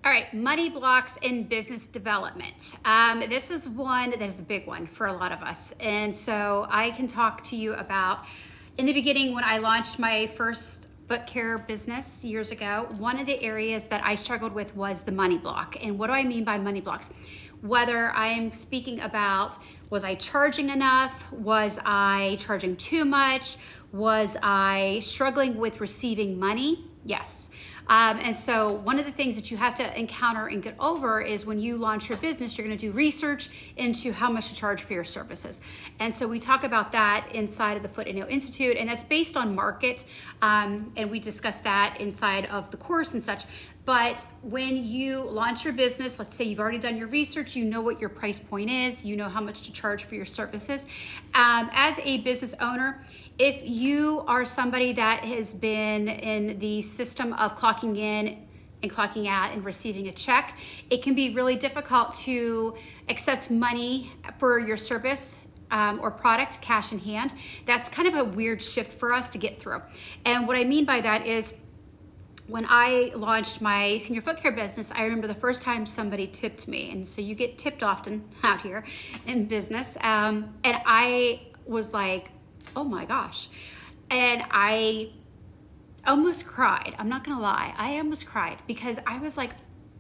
All right, money blocks in business development. This is one that is a big one for a lot of us. And so I can talk to you about, in the beginning when I launched my first foot care business years ago, one of the areas that I struggled with was the money block. And what do I mean by money blocks? Whether I'm speaking about, was I charging enough? Was I charging too much? Was I struggling with receiving money? Yes. And so one of the things that you have to encounter and get over is when you launch your business, you're going to do research into how much to charge for your services. And so we talk about that inside of the Foot and Nail Institute, and that's based on market. And we discuss that inside of the course and such. But when you launch your business, let's say you've already done your research, you know what your price point is, you know how much to charge for your services. As a business owner, if you are somebody that has been in the system of clocking in and clocking out and receiving a check, it can be really difficult to accept money for your service or product, cash in hand. That's kind of a weird shift for us to get through. And what I mean by that is, when I launched my senior foot care business, I remember the first time somebody tipped me. And so you get tipped often out here in business. And I was like, oh my gosh. And I almost cried. I'm not gonna lie. I almost cried because I was like,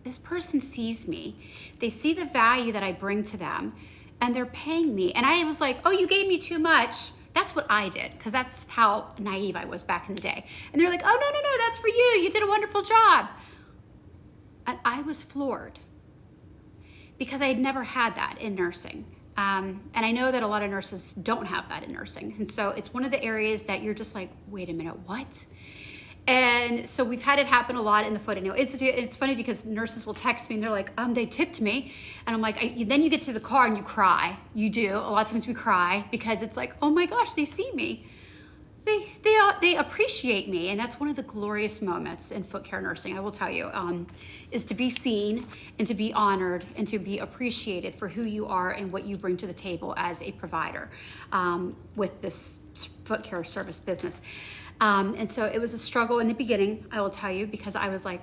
this person sees me. They see the value that I bring to them and they're paying me. And I was like, oh, you gave me too much. That's what I did, because that's how naive I was back in the day. And they're like, oh, no, that's for you. You did a wonderful job. And I was floored because I had never had that in nursing. And I know that a lot of nurses don't have that in nursing. And so it's one of the areas that you're just like, wait a minute, what? And so we've had it happen a lot in the Foot and Nail Institute. And it's funny because nurses will text me and they're like, they tipped me. And I'm like, then you get to the car and you cry. You do. A lot of times we cry because it's like, oh my gosh, they see me. They appreciate me. And that's one of the glorious moments in foot care nursing, I will tell you, is to be seen and to be honored and to be appreciated for who you are and what you bring to the table as a provider with this foot care service business. And so it was a struggle in the beginning, I will tell you, because I was like,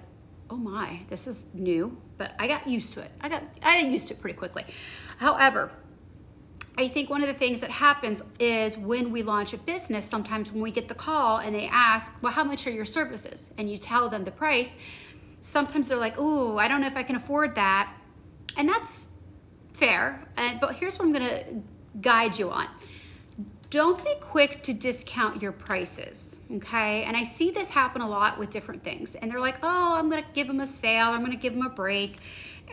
oh my, this is new, but I got used to it. I got used to it pretty quickly. However, I think one of the things that happens is when we launch a business, sometimes when we get the call and they ask, well, how much are your services? And you tell them the price. Sometimes they're like, oh, I don't know if I can afford that. And that's fair. But here's what I'm going to guide you on. Don't be quick to discount your prices, okay? And I see this happen a lot with different things. And they're like, oh, I'm gonna give them a sale, I'm gonna give them a break.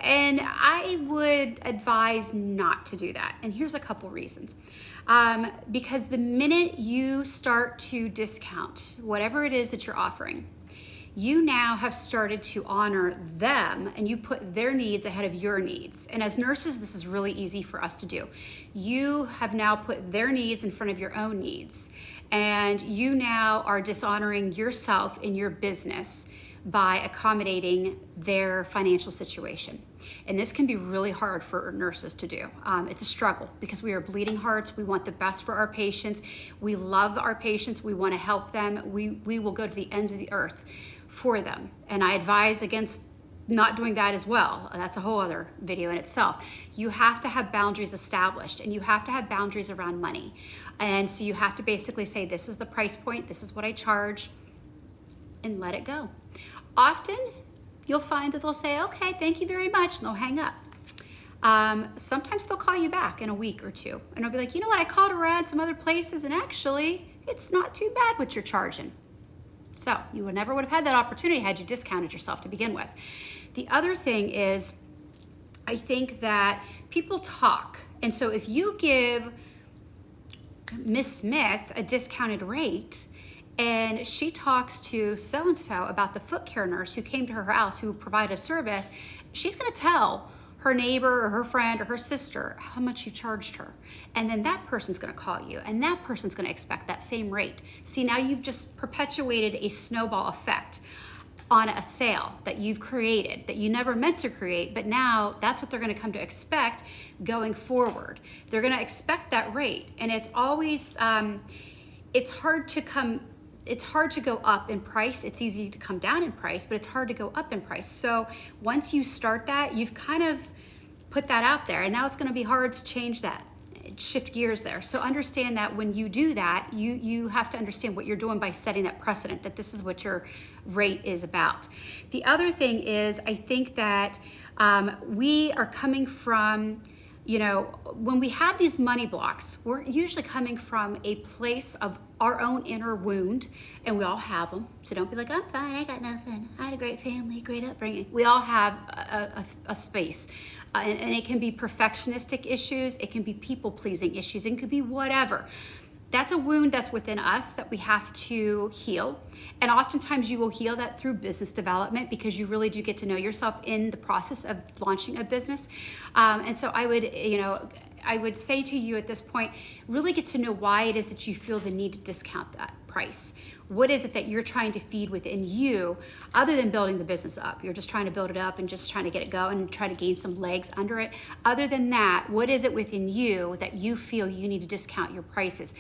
And I would advise not to do that. And here's a couple reasons. Because the minute you start to discount whatever it is that you're offering, you now have started to honor them and you put their needs ahead of your needs. And as nurses, this is really easy for us to do. You have now put their needs in front of your own needs. And you now are dishonoring yourself in your business by accommodating their financial situation. And this can be really hard for nurses to do. It's a struggle because we are bleeding hearts. We want the best for our patients. We love our patients. We want to help them. We will go to the ends of the earth for them. And I advise against not doing that as well. That's a whole other video in itself. You have to have boundaries established and you have to have boundaries around money. And so you have to basically say, this is the price point, this is what I charge, and let it go. Often you'll find that they'll say, okay, thank you very much, and they'll hang up. Sometimes they'll call you back in a week or two and they'll be like, you know what, I called around some other places and actually it's not too bad what you're charging. So you would never have had that opportunity had you discounted yourself to begin with. The other thing is, I think that people talk. And so if you give Miss Smith a discounted rate and she talks to so-and-so about the foot care nurse who came to her house who provided a service, she's gonna tell her neighbor or her friend or her sister how much you charged her. And then that person's gonna call you and that person's gonna expect that same rate. See, now you've just perpetuated a snowball effect on a sale that you've created that you never meant to create, but now that's what they're gonna come to expect going forward. They're gonna expect that rate. And it's always, it's hard to come it's hard to go up in price. It's easy to come down in price, but it's hard to go up in price. So once you start that, you've kind of put that out there, and now it's going to be hard to change that, shift gears there. So understand that when you do that, you have to understand what you're doing by setting that precedent, that this is what your rate is about. The other thing is, I think that we are coming from, when we have these money blocks, we're usually coming from a place of our own inner wound, and we all have them. So don't be like, I'm fine, I got nothing. I had a great family, great upbringing. We all have a space. And it can be perfectionistic issues, it can be people-pleasing issues, it could be whatever. That's a wound that's within us that we have to heal. And oftentimes you will heal that through business development, because you really do get to know yourself in the process of launching a business. And so I would say to you at this point, really get to know why it is that you feel the need to discount that price. What is it that you're trying to feed within you, other than building the business up? You're just trying to build it up and just trying to get it going and try to gain some legs under it. Other than that, what is it within you that you feel you need to discount your prices?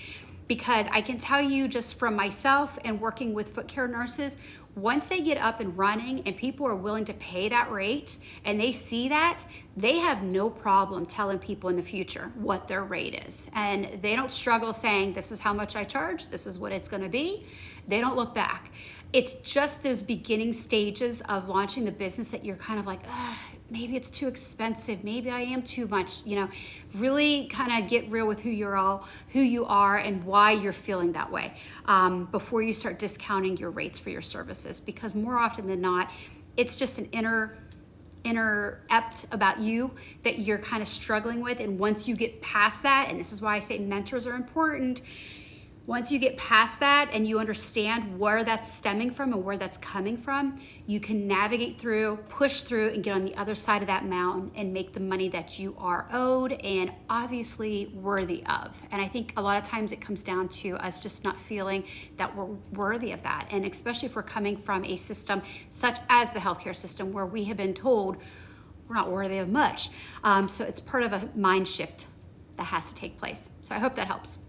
Because I can tell you, just from myself and working with foot care nurses, once they get up and running and people are willing to pay that rate and they see that, they have no problem telling people in the future what their rate is. And they don't struggle saying, this is how much I charge, this is what it's gonna be. They don't look back. It's just those beginning stages of launching the business that you're kind of like, maybe it's too expensive, maybe I am too much. Really kind of get real with who you are and why you're feeling that way before you start discounting your rates for your services. Because more often than not, it's just an inner ept about you that you're kind of struggling with. And once you get past that, and this is why I say mentors are important, once you get past that and you understand where that's stemming from and where that's coming from, you can navigate through, push through, and get on the other side of that mountain and make the money that you are owed and obviously worthy of. And I think a lot of times it comes down to us just not feeling that we're worthy of that. And especially if we're coming from a system such as the healthcare system, where we have been told we're not worthy of much. So it's part of a mind shift that has to take place. So I hope that helps.